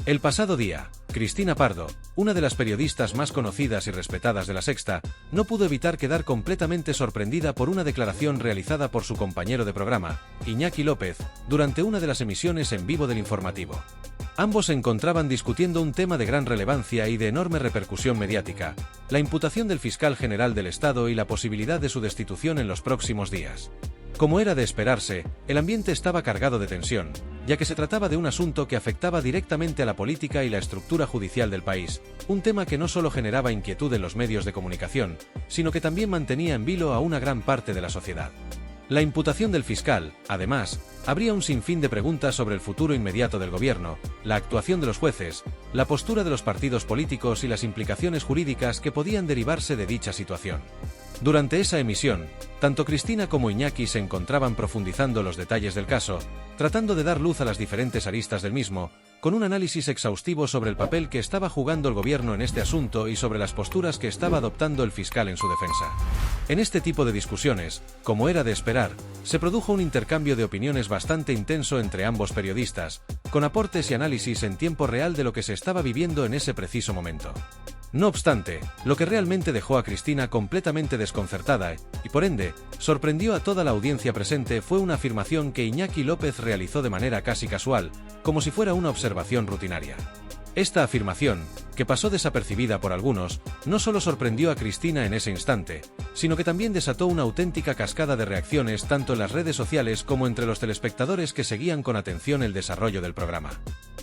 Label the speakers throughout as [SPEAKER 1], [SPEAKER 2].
[SPEAKER 1] El pasado día, Cristina Pardo, una de las periodistas más conocidas y respetadas de La Sexta, no pudo evitar quedar completamente sorprendida por una declaración realizada por su compañero de programa, Iñaki López, durante una de las emisiones en vivo del informativo. Ambos se encontraban discutiendo un tema de gran relevancia y de enorme repercusión mediática, la imputación del fiscal general del Estado y la posibilidad de su destitución en los próximos días. Como era de esperarse, el ambiente estaba cargado de tensión, ya que se trataba de un asunto que afectaba directamente a la política y la estructura judicial del país, un tema que no solo generaba inquietud en los medios de comunicación, sino que también mantenía en vilo a una gran parte de la sociedad. La imputación del fiscal, además, abría un sinfín de preguntas sobre el futuro inmediato del gobierno, la actuación de los jueces, la postura de los partidos políticos y las implicaciones jurídicas que podían derivarse de dicha situación. Durante esa emisión, tanto Cristina como Iñaki se encontraban profundizando los detalles del caso, tratando de dar luz a las diferentes aristas del mismo, con un análisis exhaustivo sobre el papel que estaba jugando el gobierno en este asunto y sobre las posturas que estaba adoptando el fiscal en su defensa. En este tipo de discusiones, como era de esperar, se produjo un intercambio de opiniones bastante intenso entre ambos periodistas, con aportes y análisis en tiempo real de lo que se estaba viviendo en ese preciso momento. No obstante, lo que realmente dejó a Cristina completamente desconcertada y, por ende, sorprendió a toda la audiencia presente fue una afirmación que Iñaki López realizó de manera casi casual, como si fuera una observación rutinaria. Esta afirmación, que pasó desapercibida por algunos, no solo sorprendió a Cristina en ese instante, sino que también desató una auténtica cascada de reacciones tanto en las redes sociales como entre los telespectadores que seguían con atención el desarrollo del programa.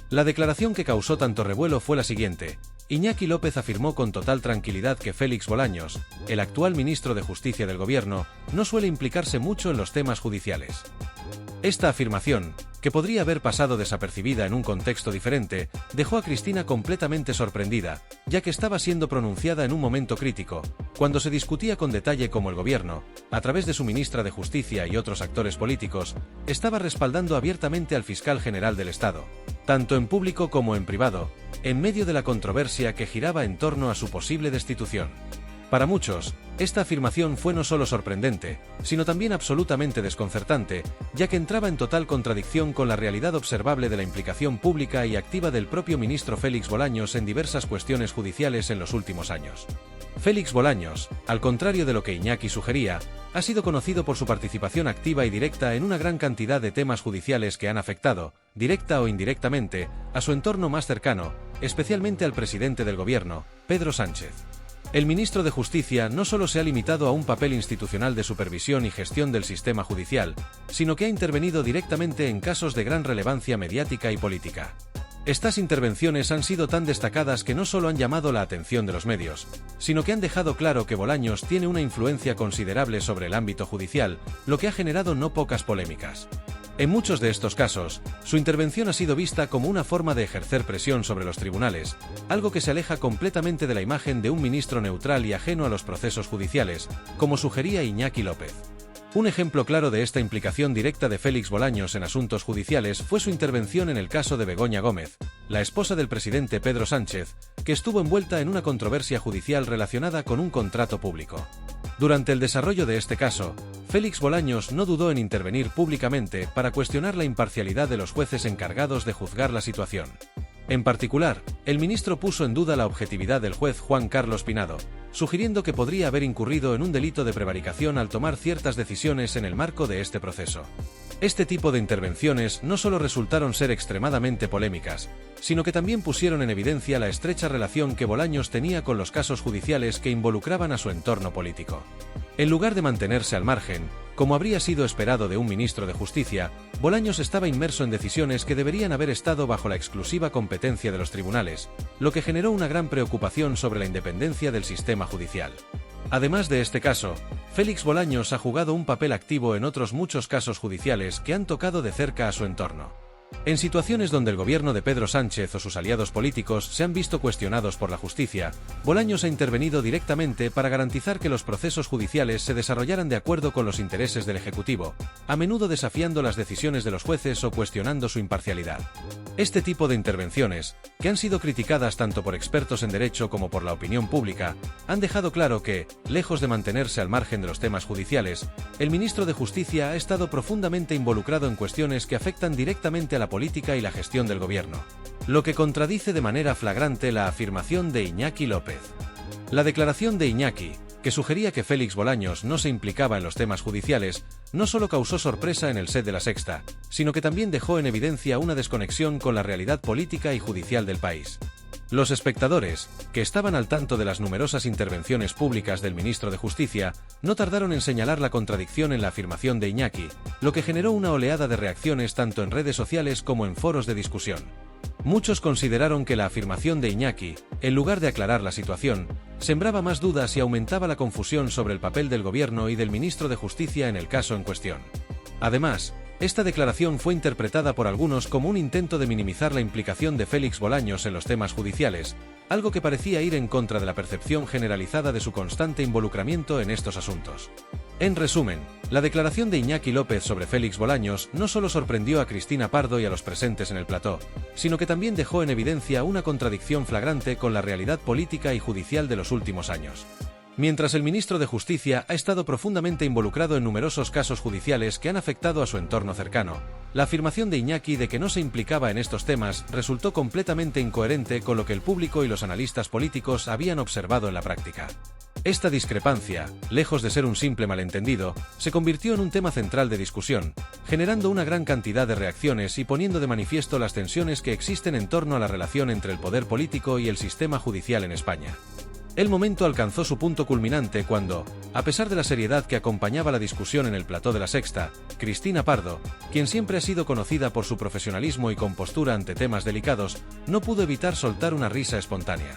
[SPEAKER 1] La declaración que causó tanto revuelo fue la siguiente. Iñaki López afirmó con total tranquilidad que Félix Bolaños, el actual ministro de Justicia del gobierno, no suele implicarse mucho en los temas judiciales. Esta afirmación, que podría haber pasado desapercibida en un contexto diferente, dejó a Cristina completamente sorprendida, ya que estaba siendo pronunciada en un momento crítico, cuando se discutía con detalle cómo el gobierno, a través de su ministra de Justicia y otros actores políticos, estaba respaldando abiertamente al fiscal general del Estado, tanto en público como en privado, en medio de la controversia que giraba en torno a su posible destitución. Para muchos, esta afirmación fue no solo sorprendente, sino también absolutamente desconcertante, ya que entraba en total contradicción con la realidad observable de la implicación pública y activa del propio ministro Félix Bolaños en diversas cuestiones judiciales en los últimos años. Félix Bolaños, al contrario de lo que Iñaki sugería, ha sido conocido por su participación activa y directa en una gran cantidad de temas judiciales que han afectado, directa o indirectamente, a su entorno más cercano, especialmente al presidente del gobierno, Pedro Sánchez. El ministro de Justicia no solo se ha limitado a un papel institucional de supervisión y gestión del sistema judicial, sino que ha intervenido directamente en casos de gran relevancia mediática y política. Estas intervenciones han sido tan destacadas que no solo han llamado la atención de los medios, sino que han dejado claro que Bolaños tiene una influencia considerable sobre el ámbito judicial, lo que ha generado no pocas polémicas. En muchos de estos casos, su intervención ha sido vista como una forma de ejercer presión sobre los tribunales, algo que se aleja completamente de la imagen de un ministro neutral y ajeno a los procesos judiciales, como sugería Iñaki López. Un ejemplo claro de esta implicación directa de Félix Bolaños en asuntos judiciales fue su intervención en el caso de Begoña Gómez, la esposa del presidente Pedro Sánchez, que estuvo envuelta en una controversia judicial relacionada con un contrato público. Durante el desarrollo de este caso, Félix Bolaños no dudó en intervenir públicamente para cuestionar la imparcialidad de los jueces encargados de juzgar la situación. En particular, el ministro puso en duda la objetividad del juez Juan Carlos Pinado, sugiriendo que podría haber incurrido en un delito de prevaricación al tomar ciertas decisiones en el marco de este proceso. Este tipo de intervenciones no solo resultaron ser extremadamente polémicas, sino que también pusieron en evidencia la estrecha relación que Bolaños tenía con los casos judiciales que involucraban a su entorno político. En lugar de mantenerse al margen, como habría sido esperado de un ministro de Justicia, Bolaños estaba inmerso en decisiones que deberían haber estado bajo la exclusiva competencia de los tribunales, lo que generó una gran preocupación sobre la independencia del sistema judicial. Además de este caso, Félix Bolaños ha jugado un papel activo en otros muchos casos judiciales que han tocado de cerca a su entorno. En situaciones donde el gobierno de Pedro Sánchez o sus aliados políticos se han visto cuestionados por la justicia, Bolaños ha intervenido directamente para garantizar que los procesos judiciales se desarrollaran de acuerdo con los intereses del Ejecutivo, a menudo desafiando las decisiones de los jueces o cuestionando su imparcialidad. Este tipo de intervenciones, que han sido criticadas tanto por expertos en derecho como por la opinión pública, han dejado claro que, lejos de mantenerse al margen de los temas judiciales, el ministro de Justicia ha estado profundamente involucrado en cuestiones que afectan directamente a la política y la gestión del gobierno, lo que contradice de manera flagrante la afirmación de Iñaki López. La declaración de Iñaki, que sugería que Félix Bolaños no se implicaba en los temas judiciales, no solo causó sorpresa en el set de La Sexta, sino que también dejó en evidencia una desconexión con la realidad política y judicial del país. Los espectadores, que estaban al tanto de las numerosas intervenciones públicas del ministro de Justicia, no tardaron en señalar la contradicción en la afirmación de Iñaki, lo que generó una oleada de reacciones tanto en redes sociales como en foros de discusión. Muchos consideraron que la afirmación de Iñaki, en lugar de aclarar la situación, sembraba más dudas y aumentaba la confusión sobre el papel del gobierno y del ministro de Justicia en el caso en cuestión. Además, esta declaración fue interpretada por algunos como un intento de minimizar la implicación de Félix Bolaños en los temas judiciales, algo que parecía ir en contra de la percepción generalizada de su constante involucramiento en estos asuntos. En resumen, la declaración de Iñaki López sobre Félix Bolaños no solo sorprendió a Cristina Pardo y a los presentes en el plató, sino que también dejó en evidencia una contradicción flagrante con la realidad política y judicial de los últimos años. Mientras el ministro de Justicia ha estado profundamente involucrado en numerosos casos judiciales que han afectado a su entorno cercano, la afirmación de Iñaki de que no se implicaba en estos temas resultó completamente incoherente con lo que el público y los analistas políticos habían observado en la práctica. Esta discrepancia, lejos de ser un simple malentendido, se convirtió en un tema central de discusión, generando una gran cantidad de reacciones y poniendo de manifiesto las tensiones que existen en torno a la relación entre el poder político y el sistema judicial en España. El momento alcanzó su punto culminante cuando, a pesar de la seriedad que acompañaba la discusión en el plató de La Sexta, Cristina Pardo, quien siempre ha sido conocida por su profesionalismo y compostura ante temas delicados, no pudo evitar soltar una risa espontánea.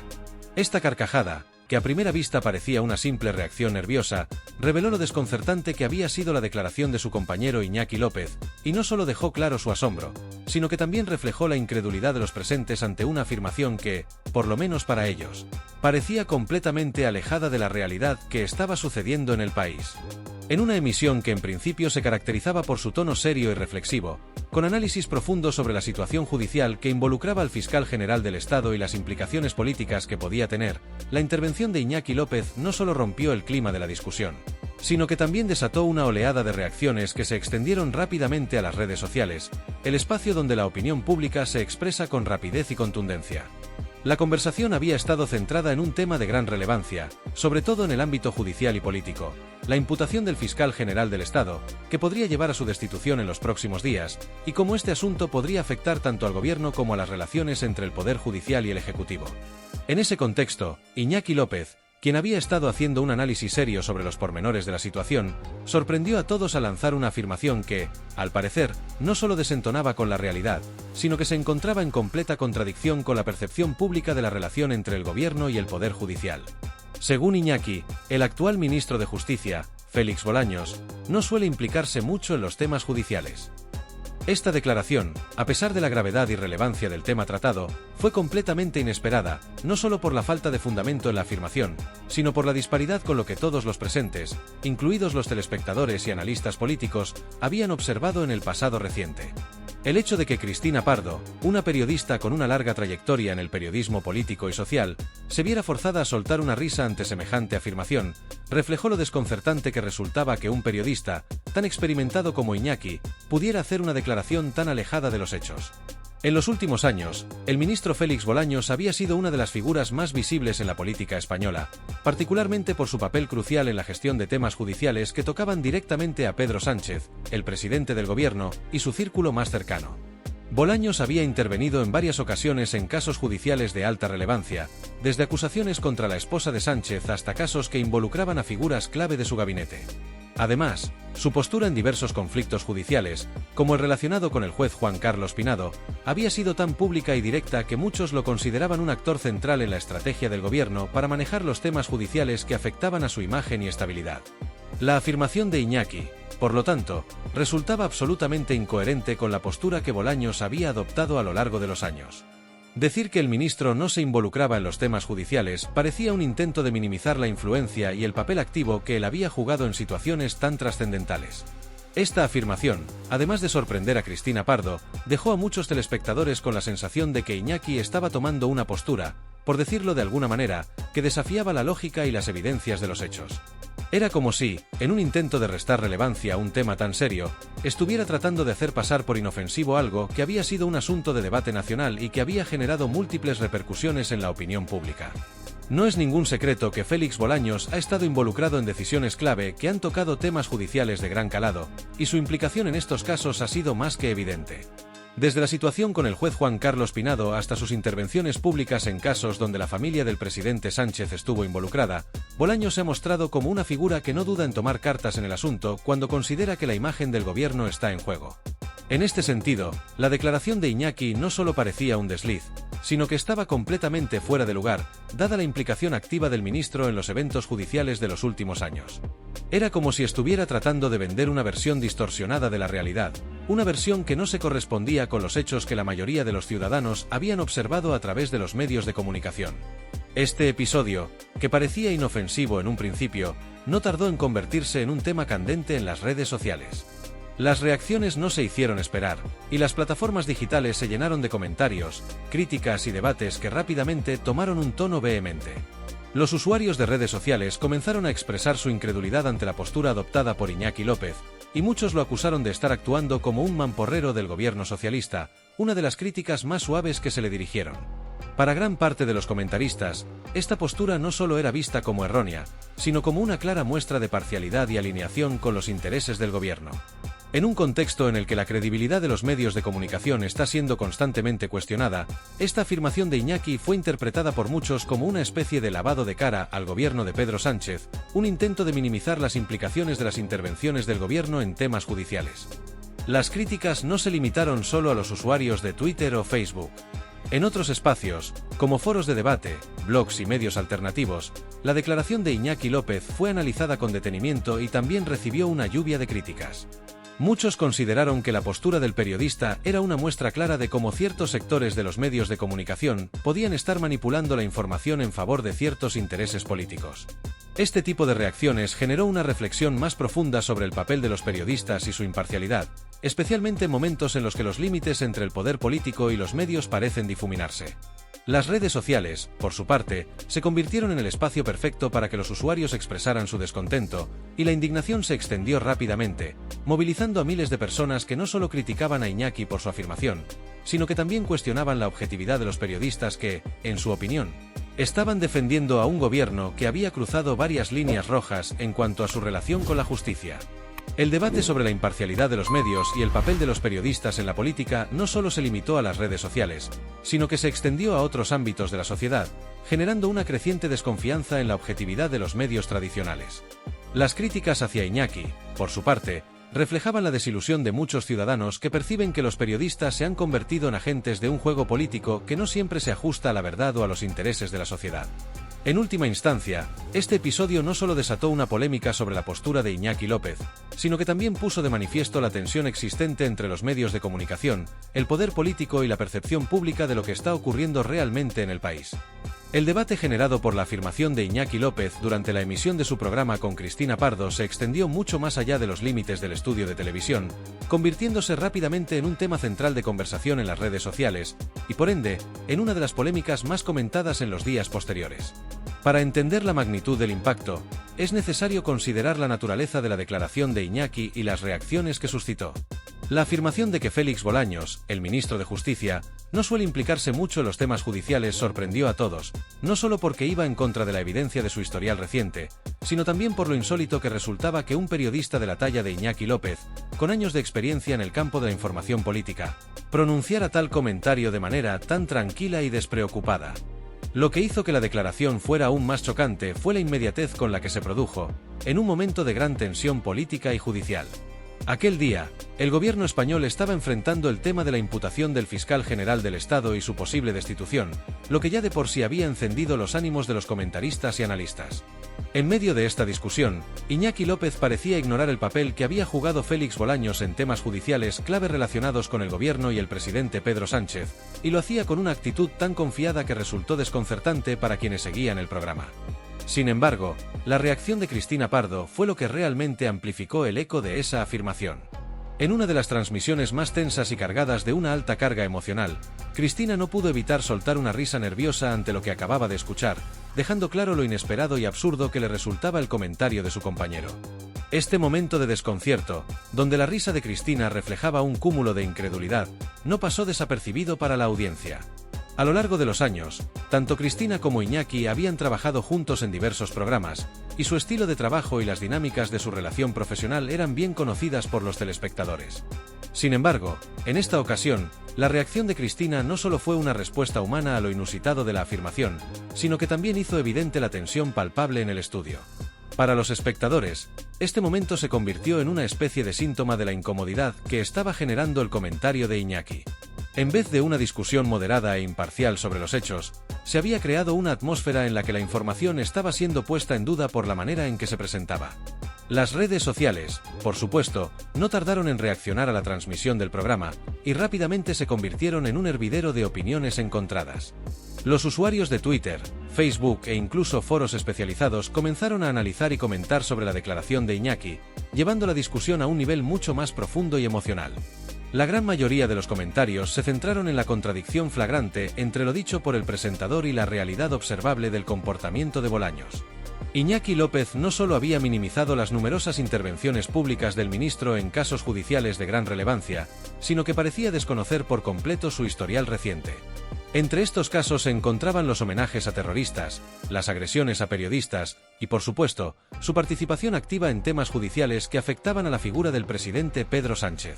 [SPEAKER 1] Esta carcajada, que a primera vista parecía una simple reacción nerviosa, reveló lo desconcertante que había sido la declaración de su compañero Iñaki López, y no solo dejó claro su asombro, sino que también reflejó la incredulidad de los presentes ante una afirmación que, por lo menos para ellos, parecía completamente alejada de la realidad que estaba sucediendo en el país. En una emisión que en principio se caracterizaba por su tono serio y reflexivo, con análisis profundo sobre la situación judicial que involucraba al fiscal general del Estado y las implicaciones políticas que podía tener, la intervención de Iñaki López no solo rompió el clima de la discusión, sino que también desató una oleada de reacciones que se extendieron rápidamente a las redes sociales, el espacio donde la opinión pública se expresa con rapidez y contundencia. La conversación había estado centrada en un tema de gran relevancia, sobre todo en el ámbito judicial y político, la imputación del fiscal general del Estado, que podría llevar a su destitución en los próximos días, y cómo este asunto podría afectar tanto al gobierno como a las relaciones entre el Poder Judicial y el Ejecutivo. En ese contexto, Iñaki López, quien había estado haciendo un análisis serio sobre los pormenores de la situación, sorprendió a todos al lanzar una afirmación que, al parecer, no solo desentonaba con la realidad, sino que se encontraba en completa contradicción con la percepción pública de la relación entre el gobierno y el Poder Judicial. Según Iñaki, el actual ministro de Justicia, Félix Bolaños, no suele implicarse mucho en los temas judiciales. Esta declaración, a pesar de la gravedad y relevancia del tema tratado, fue completamente inesperada, no solo por la falta de fundamento en la afirmación, sino por la disparidad con lo que todos los presentes, incluidos los telespectadores y analistas políticos, habían observado en el pasado reciente. El hecho de que Cristina Pardo, una periodista con una larga trayectoria en el periodismo político y social, se viera forzada a soltar una risa ante semejante afirmación, reflejó lo desconcertante que resultaba que un periodista, tan experimentado como Iñaki, pudiera hacer una declaración tan alejada de los hechos. En los últimos años, el ministro Félix Bolaños había sido una de las figuras más visibles en la política española, particularmente por su papel crucial en la gestión de temas judiciales que tocaban directamente a Pedro Sánchez, el presidente del gobierno, y su círculo más cercano. Bolaños había intervenido en varias ocasiones en casos judiciales de alta relevancia, desde acusaciones contra la esposa de Sánchez hasta casos que involucraban a figuras clave de su gabinete. Además, su postura en diversos conflictos judiciales, como el relacionado con el juez Juan Carlos Pinado, había sido tan pública y directa que muchos lo consideraban un actor central en la estrategia del gobierno para manejar los temas judiciales que afectaban a su imagen y estabilidad. La afirmación de Iñaki, por lo tanto, resultaba absolutamente incoherente con la postura que Bolaños había adoptado a lo largo de los años. Decir que el ministro no se involucraba en los temas judiciales parecía un intento de minimizar la influencia y el papel activo que él había jugado en situaciones tan trascendentales. Esta afirmación, además de sorprender a Cristina Pardo, dejó a muchos telespectadores con la sensación de que Iñaki estaba tomando una postura, por decirlo de alguna manera, que desafiaba la lógica y las evidencias de los hechos. Era como si, en un intento de restar relevancia a un tema tan serio, estuviera tratando de hacer pasar por inofensivo algo que había sido un asunto de debate nacional y que había generado múltiples repercusiones en la opinión pública. No es ningún secreto que Félix Bolaños ha estado involucrado en decisiones clave que han tocado temas judiciales de gran calado, y su implicación en estos casos ha sido más que evidente. Desde la situación con el juez Juan Carlos Pinado hasta sus intervenciones públicas en casos donde la familia del presidente Sánchez estuvo involucrada, Bolaños se ha mostrado como una figura que no duda en tomar cartas en el asunto cuando considera que la imagen del gobierno está en juego. En este sentido, la declaración de Iñaki no solo parecía un desliz, sino que estaba completamente fuera de lugar, dada la implicación activa del ministro en los eventos judiciales de los últimos años. Era como si estuviera tratando de vender una versión distorsionada de la realidad, una versión que no se correspondía con los hechos que la mayoría de los ciudadanos habían observado a través de los medios de comunicación. Este episodio, que parecía inofensivo en un principio, no tardó en convertirse en un tema candente en las redes sociales. Las reacciones no se hicieron esperar, y las plataformas digitales se llenaron de comentarios, críticas y debates que rápidamente tomaron un tono vehemente. Los usuarios de redes sociales comenzaron a expresar su incredulidad ante la postura adoptada por Iñaki López, y muchos lo acusaron de estar actuando como un mamporrero del gobierno socialista, una de las críticas más suaves que se le dirigieron. Para gran parte de los comentaristas, esta postura no solo era vista como errónea, sino como una clara muestra de parcialidad y alineación con los intereses del gobierno. En un contexto en el que la credibilidad de los medios de comunicación está siendo constantemente cuestionada, esta afirmación de Iñaki fue interpretada por muchos como una especie de lavado de cara al gobierno de Pedro Sánchez, un intento de minimizar las implicaciones de las intervenciones del gobierno en temas judiciales. Las críticas no se limitaron solo a los usuarios de Twitter o Facebook. En otros espacios, como foros de debate, blogs y medios alternativos, la declaración de Iñaki López fue analizada con detenimiento y también recibió una lluvia de críticas. Muchos consideraron que la postura del periodista era una muestra clara de cómo ciertos sectores de los medios de comunicación podían estar manipulando la información en favor de ciertos intereses políticos. Este tipo de reacciones generó una reflexión más profunda sobre el papel de los periodistas y su imparcialidad, especialmente en momentos en los que los límites entre el poder político y los medios parecen difuminarse. Las redes sociales, por su parte, se convirtieron en el espacio perfecto para que los usuarios expresaran su descontento, y la indignación se extendió rápidamente, movilizando a miles de personas que no solo criticaban a Iñaki por su afirmación, sino que también cuestionaban la objetividad de los periodistas que, en su opinión, estaban defendiendo a un gobierno que había cruzado varias líneas rojas en cuanto a su relación con la justicia. El debate sobre la imparcialidad de los medios y el papel de los periodistas en la política no solo se limitó a las redes sociales, sino que se extendió a otros ámbitos de la sociedad, generando una creciente desconfianza en la objetividad de los medios tradicionales. Las críticas hacia Iñaki, por su parte, reflejaban la desilusión de muchos ciudadanos que perciben que los periodistas se han convertido en agentes de un juego político que no siempre se ajusta a la verdad o a los intereses de la sociedad. En última instancia, este episodio no solo desató una polémica sobre la postura de Iñaki López, sino que también puso de manifiesto la tensión existente entre los medios de comunicación, el poder político y la percepción pública de lo que está ocurriendo realmente en el país. El debate generado por la afirmación de Iñaki López durante la emisión de su programa con Cristina Pardo se extendió mucho más allá de los límites del estudio de televisión, convirtiéndose rápidamente en un tema central de conversación en las redes sociales, y por ende, en una de las polémicas más comentadas en los días posteriores. Para entender la magnitud del impacto, es necesario considerar la naturaleza de la declaración de Iñaki y las reacciones que suscitó. La afirmación de que Félix Bolaños, el ministro de Justicia, no suele implicarse mucho en los temas judiciales sorprendió a todos, no solo porque iba en contra de la evidencia de su historial reciente, sino también por lo insólito que resultaba que un periodista de la talla de Iñaki López, con años de experiencia en el campo de la información política, pronunciara tal comentario de manera tan tranquila y despreocupada. Lo que hizo que la declaración fuera aún más chocante fue la inmediatez con la que se produjo, en un momento de gran tensión política y judicial. Aquel día, el gobierno español estaba enfrentando el tema de la imputación del fiscal general del Estado y su posible destitución, lo que ya de por sí había encendido los ánimos de los comentaristas y analistas. En medio de esta discusión, Iñaki López parecía ignorar el papel que había jugado Félix Bolaños en temas judiciales clave relacionados con el gobierno y el presidente Pedro Sánchez, y lo hacía con una actitud tan confiada que resultó desconcertante para quienes seguían el programa. Sin embargo, la reacción de Cristina Pardo fue lo que realmente amplificó el eco de esa afirmación. En una de las transmisiones más tensas y cargadas de una alta carga emocional, Cristina no pudo evitar soltar una risa nerviosa ante lo que acababa de escuchar, dejando claro lo inesperado y absurdo que le resultaba el comentario de su compañero. Este momento de desconcierto, donde la risa de Cristina reflejaba un cúmulo de incredulidad, no pasó desapercibido para la audiencia. A lo largo de los años, tanto Cristina como Iñaki habían trabajado juntos en diversos programas, y su estilo de trabajo y las dinámicas de su relación profesional eran bien conocidas por los telespectadores. Sin embargo, en esta ocasión, la reacción de Cristina no solo fue una respuesta humana a lo inusitado de la afirmación, sino que también hizo evidente la tensión palpable en el estudio. Para los espectadores, este momento se convirtió en una especie de síntoma de la incomodidad que estaba generando el comentario de Iñaki. En vez de una discusión moderada e imparcial sobre los hechos, se había creado una atmósfera en la que la información estaba siendo puesta en duda por la manera en que se presentaba. Las redes sociales, por supuesto, no tardaron en reaccionar a la transmisión del programa, y rápidamente se convirtieron en un hervidero de opiniones encontradas. Los usuarios de Twitter, Facebook e incluso foros especializados comenzaron a analizar y comentar sobre la declaración de Iñaki, llevando la discusión a un nivel mucho más profundo y emocional. La gran mayoría de los comentarios se centraron en la contradicción flagrante entre lo dicho por el presentador y la realidad observable del comportamiento de Bolaños. Iñaki López no solo había minimizado las numerosas intervenciones públicas del ministro en casos judiciales de gran relevancia, sino que parecía desconocer por completo su historial reciente. Entre estos casos se encontraban los homenajes a terroristas, las agresiones a periodistas y, por supuesto, su participación activa en temas judiciales que afectaban a la figura del presidente Pedro Sánchez.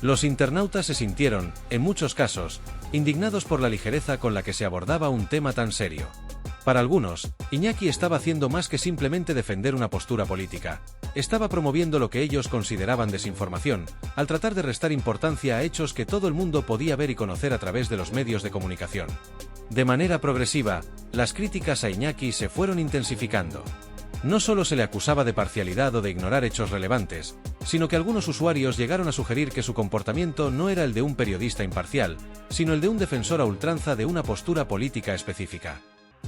[SPEAKER 1] Los internautas se sintieron, en muchos casos, indignados por la ligereza con la que se abordaba un tema tan serio. Para algunos, Iñaki estaba haciendo más que simplemente defender una postura política. Estaba promoviendo lo que ellos consideraban desinformación, al tratar de restar importancia a hechos que todo el mundo podía ver y conocer a través de los medios de comunicación. De manera progresiva, las críticas a Iñaki se fueron intensificando. No solo se le acusaba de parcialidad o de ignorar hechos relevantes, sino que algunos usuarios llegaron a sugerir que su comportamiento no era el de un periodista imparcial, sino el de un defensor a ultranza de una postura política específica.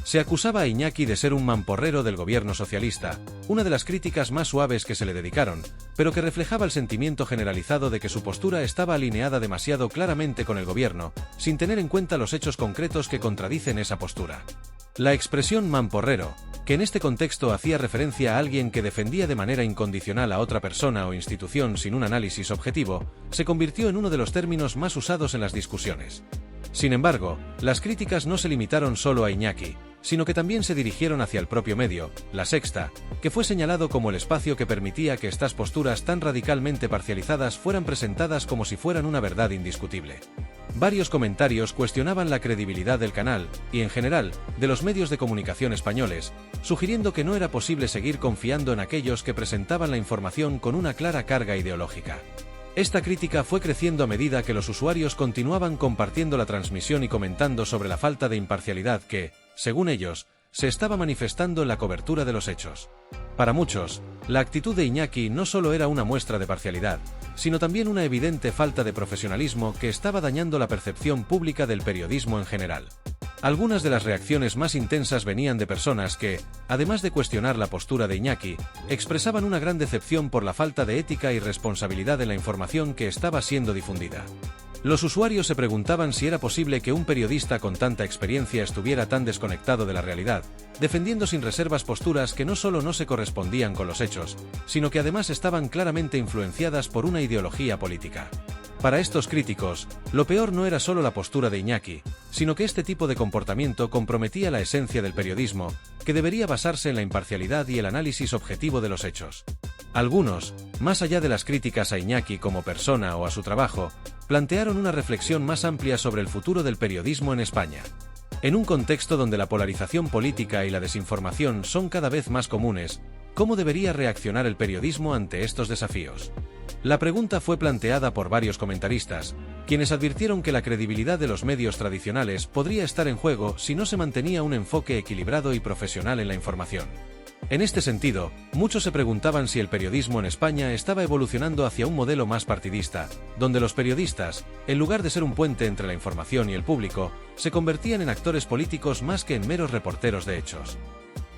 [SPEAKER 1] Se acusaba a Iñaki de ser un mamporrero del gobierno socialista, una de las críticas más suaves que se le dedicaron, pero que reflejaba el sentimiento generalizado de que su postura estaba alineada demasiado claramente con el gobierno, sin tener en cuenta los hechos concretos que contradicen esa postura. La expresión mamporrero, que en este contexto hacía referencia a alguien que defendía de manera incondicional a otra persona o institución sin un análisis objetivo, se convirtió en uno de los términos más usados en las discusiones. Sin embargo, las críticas no se limitaron solo a Iñaki, sino que también se dirigieron hacia el propio medio, La Sexta, que fue señalado como el espacio que permitía que estas posturas tan radicalmente parcializadas fueran presentadas como si fueran una verdad indiscutible. Varios comentarios cuestionaban la credibilidad del canal, y en general, de los medios de comunicación españoles, sugiriendo que no era posible seguir confiando en aquellos que presentaban la información con una clara carga ideológica. Esta crítica fue creciendo a medida que los usuarios continuaban compartiendo la transmisión y comentando sobre la falta de imparcialidad que, según ellos, se estaba manifestando en la cobertura de los hechos. Para muchos, la actitud de Iñaki no solo era una muestra de parcialidad, sino también una evidente falta de profesionalismo que estaba dañando la percepción pública del periodismo en general. Algunas de las reacciones más intensas venían de personas que, además de cuestionar la postura de Iñaki, expresaban una gran decepción por la falta de ética y responsabilidad en la información que estaba siendo difundida. Los usuarios se preguntaban si era posible que un periodista con tanta experiencia estuviera tan desconectado de la realidad, defendiendo sin reservas posturas que no solo no se correspondían con los hechos, sino que además estaban claramente influenciadas por una ideología política. Para estos críticos, lo peor no era solo la postura de Iñaki, sino que este tipo de comportamiento comprometía la esencia del periodismo, que debería basarse en la imparcialidad y el análisis objetivo de los hechos. Algunos, más allá de las críticas a Iñaki como persona o a su trabajo, plantearon una reflexión más amplia sobre el futuro del periodismo en España. En un contexto donde la polarización política y la desinformación son cada vez más comunes, ¿cómo debería reaccionar el periodismo ante estos desafíos? La pregunta fue planteada por varios comentaristas, quienes advirtieron que la credibilidad de los medios tradicionales podría estar en juego si no se mantenía un enfoque equilibrado y profesional en la información. En este sentido, muchos se preguntaban si el periodismo en España estaba evolucionando hacia un modelo más partidista, donde los periodistas, en lugar de ser un puente entre la información y el público, se convertían en actores políticos más que en meros reporteros de hechos.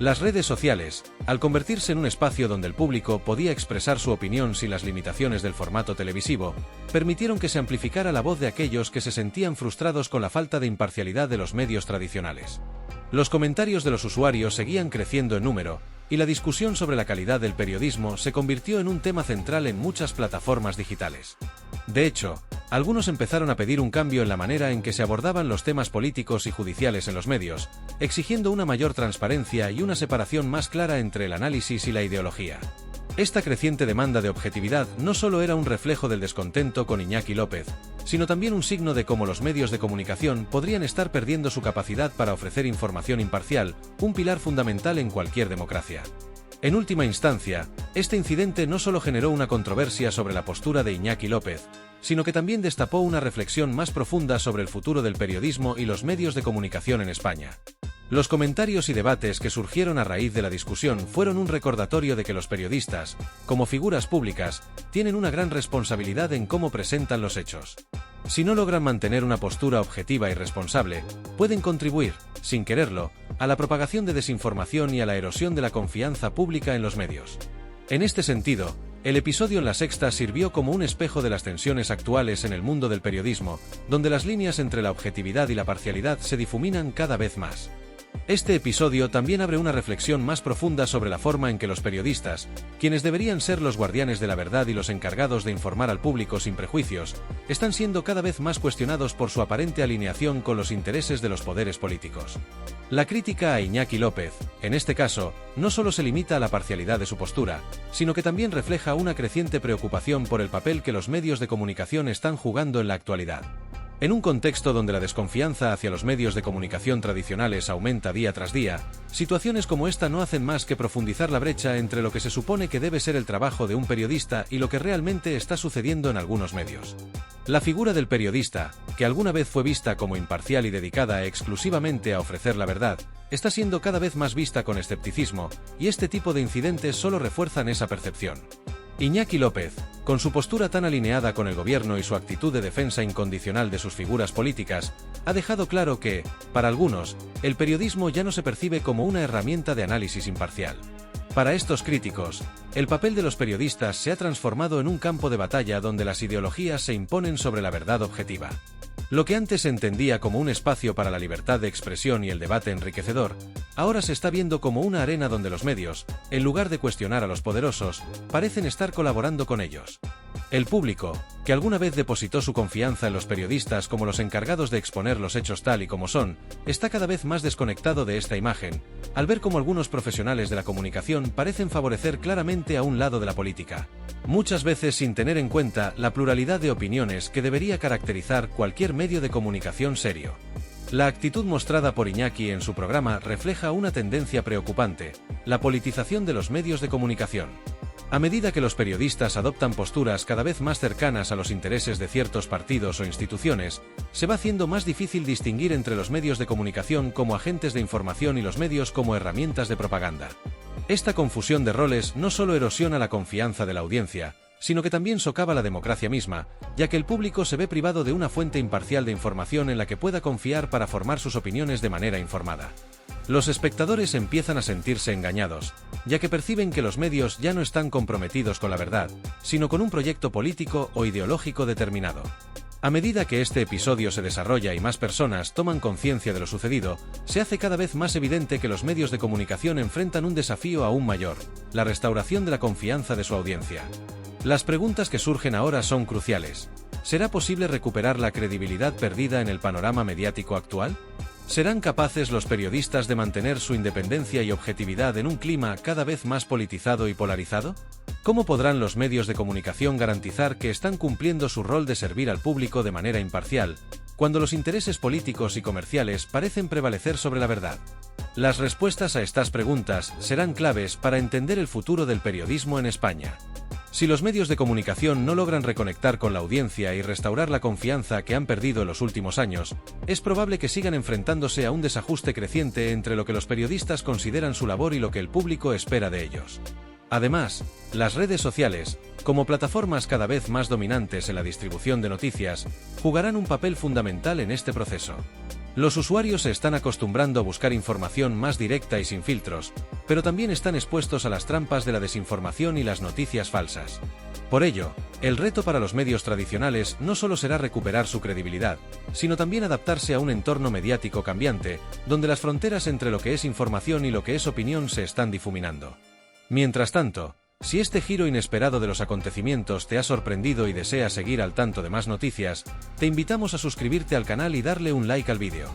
[SPEAKER 1] Las redes sociales, al convertirse en un espacio donde el público podía expresar su opinión sin las limitaciones del formato televisivo, permitieron que se amplificara la voz de aquellos que se sentían frustrados con la falta de imparcialidad de los medios tradicionales. Los comentarios de los usuarios seguían creciendo en número, y la discusión sobre la calidad del periodismo se convirtió en un tema central en muchas plataformas digitales. De hecho, algunos empezaron a pedir un cambio en la manera en que se abordaban los temas políticos y judiciales en los medios, exigiendo una mayor transparencia y una separación más clara entre el análisis y la ideología. Esta creciente demanda de objetividad no solo era un reflejo del descontento con Iñaki López, sino también un signo de cómo los medios de comunicación podrían estar perdiendo su capacidad para ofrecer información imparcial, un pilar fundamental en cualquier democracia. En última instancia, este incidente no solo generó una controversia sobre la postura de Iñaki López, sino que también destapó una reflexión más profunda sobre el futuro del periodismo y los medios de comunicación en España. Los comentarios y debates que surgieron a raíz de la discusión fueron un recordatorio de que los periodistas, como figuras públicas, tienen una gran responsabilidad en cómo presentan los hechos. Si no logran mantener una postura objetiva y responsable, pueden contribuir, sin quererlo, a la propagación de desinformación y a la erosión de la confianza pública en los medios. En este sentido, el episodio en La Sexta sirvió como un espejo de las tensiones actuales en el mundo del periodismo, donde las líneas entre la objetividad y la parcialidad se difuminan cada vez más. Este episodio también abre una reflexión más profunda sobre la forma en que los periodistas, quienes deberían ser los guardianes de la verdad y los encargados de informar al público sin prejuicios, están siendo cada vez más cuestionados por su aparente alineación con los intereses de los poderes políticos. La crítica a Iñaki López, en este caso, no solo se limita a la parcialidad de su postura, sino que también refleja una creciente preocupación por el papel que los medios de comunicación están jugando en la actualidad. En un contexto donde la desconfianza hacia los medios de comunicación tradicionales aumenta día tras día, situaciones como esta no hacen más que profundizar la brecha entre lo que se supone que debe ser el trabajo de un periodista y lo que realmente está sucediendo en algunos medios. La figura del periodista, que alguna vez fue vista como imparcial y dedicada exclusivamente a ofrecer la verdad, está siendo cada vez más vista con escepticismo, y este tipo de incidentes solo refuerzan esa percepción. Iñaki López, con su postura tan alineada con el gobierno y su actitud de defensa incondicional de sus figuras políticas, ha dejado claro que, para algunos, el periodismo ya no se percibe como una herramienta de análisis imparcial. Para estos críticos, el papel de los periodistas se ha transformado en un campo de batalla donde las ideologías se imponen sobre la verdad objetiva. Lo que antes se entendía como un espacio para la libertad de expresión y el debate enriquecedor, ahora se está viendo como una arena donde los medios, en lugar de cuestionar a los poderosos, parecen estar colaborando con ellos. El público, que alguna vez depositó su confianza en los periodistas como los encargados de exponer los hechos tal y como son, está cada vez más desconectado de esta imagen, al ver cómo algunos profesionales de la comunicación parecen favorecer claramente a un lado de la política, muchas veces sin tener en cuenta la pluralidad de opiniones que debería caracterizar cualquier medio de comunicación serio. La actitud mostrada por Iñaki en su programa refleja una tendencia preocupante: la politización de los medios de comunicación. A medida que los periodistas adoptan posturas cada vez más cercanas a los intereses de ciertos partidos o instituciones, se va haciendo más difícil distinguir entre los medios de comunicación como agentes de información y los medios como herramientas de propaganda. Esta confusión de roles no solo erosiona la confianza de la audiencia, sino que también socava la democracia misma, ya que el público se ve privado de una fuente imparcial de información en la que pueda confiar para formar sus opiniones de manera informada. Los espectadores empiezan a sentirse engañados, ya que perciben que los medios ya no están comprometidos con la verdad, sino con un proyecto político o ideológico determinado. A medida que este episodio se desarrolla y más personas toman conciencia de lo sucedido, se hace cada vez más evidente que los medios de comunicación enfrentan un desafío aún mayor: la restauración de la confianza de su audiencia. Las preguntas que surgen ahora son cruciales. ¿Será posible recuperar la credibilidad perdida en el panorama mediático actual? ¿Serán capaces los periodistas de mantener su independencia y objetividad en un clima cada vez más politizado y polarizado? ¿Cómo podrán los medios de comunicación garantizar que están cumpliendo su rol de servir al público de manera imparcial, cuando los intereses políticos y comerciales parecen prevalecer sobre la verdad? Las respuestas a estas preguntas serán claves para entender el futuro del periodismo en España. Si los medios de comunicación no logran reconectar con la audiencia y restaurar la confianza que han perdido en los últimos años, es probable que sigan enfrentándose a un desajuste creciente entre lo que los periodistas consideran su labor y lo que el público espera de ellos. Además, las redes sociales, como plataformas cada vez más dominantes en la distribución de noticias, jugarán un papel fundamental en este proceso. Los usuarios se están acostumbrando a buscar información más directa y sin filtros, pero también están expuestos a las trampas de la desinformación y las noticias falsas. Por ello, el reto para los medios tradicionales no solo será recuperar su credibilidad, sino también adaptarse a un entorno mediático cambiante, donde las fronteras entre lo que es información y lo que es opinión se están difuminando. Mientras tanto, si este giro inesperado de los acontecimientos te ha sorprendido y deseas seguir al tanto de más noticias, te invitamos a suscribirte al canal y darle un like al vídeo.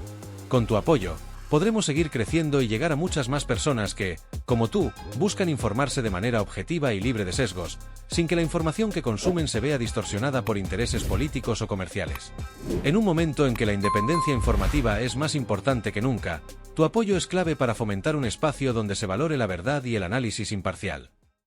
[SPEAKER 1] Con tu apoyo, podremos seguir creciendo y llegar a muchas más personas que, como tú, buscan informarse de manera objetiva y libre de sesgos, sin que la información que consumen se vea distorsionada por intereses políticos o comerciales. En un momento en que la independencia informativa es más importante que nunca, tu apoyo es clave para fomentar un espacio donde se valore la verdad y el análisis imparcial.